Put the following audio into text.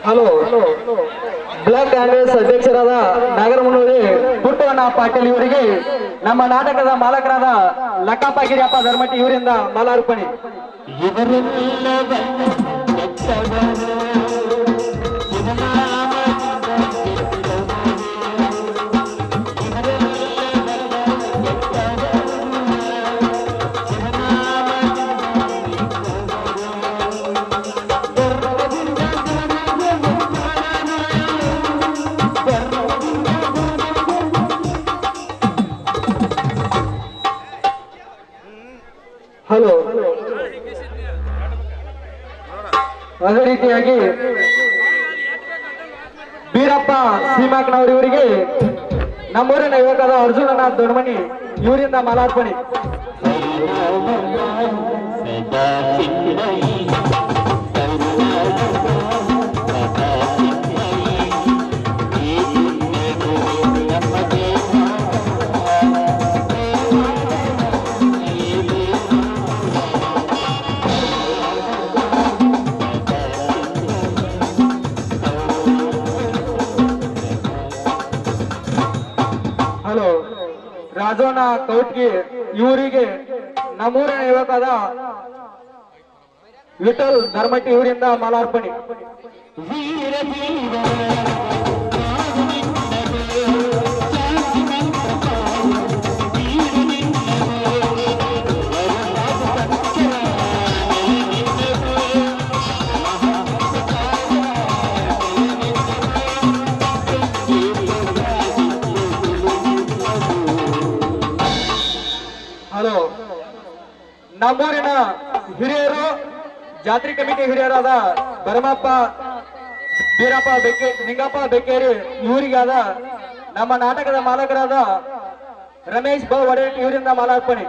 Hello, block Congress ಅಧ್ಯಕ್ಷರಾದ ನಾಗರಮುನ್ನೋಳಿ ಪುಟ್ಟಣ್ಣ ಪಾಟೀಲ್ ಇವರಿಗೆ ನಮ್ಮ ನಾಟಕದ ಮಾಲಕರಾದ ಲಕ್ಕಪ್ಪ ಗಿರಿಯಪ್ಪ ಧರ್ಮಟ್ಟಿ ಇವರಿಂದ ಮಾಲಾರ್ಪಣೆ. ಹಲೋ, ಅದೇ ರೀತಿಯಾಗಿ ಬೀರಪ್ಪ ಸೀಮಾಕ್ನವ್ರ ಇವರಿಗೆ ನಮ್ಮೂರಿನ ಯುವಕದ ಅರ್ಜುನನಾಥ್ ದೊಡ್ಮನಿ ಇವರಿಂದ ಮಾಲಾರ್ಪಣೆ. ಹಲೋ, ರಾಜೋಣ ಕೌಟ್ಗಿ ಇವರಿಗೆ ನಮ್ಮೂರಿನ ಯುವಕದ ವಿಠಲ್ ಧರ್ಮಟ್ಟಿ ಇವರಿಂದ ಮಾಲಾರ್ಪಣೆ. ಹಲೋ, ನಮ್ಮೂರಿನ ಹಿರಿಯರು ಜಾತ್ರೆ ಕಮಿಟಿ ಹಿರಿಯರಾದ ಭರಮಪ್ಪ ಬೀರಪ್ಪ ನಿಂಗಪ್ಪ ಬೆಕ್ಕೇರಿ ಇವರಿಗಾದ ನಮ್ಮ ನಾಟಕದ ಮಾಲಕರಾದ ರಮೇಶ್ ಬಾ ವಡೇಟ್ ಇವರಿಂದ ಮಾಲಾರ್ಪಣೆ.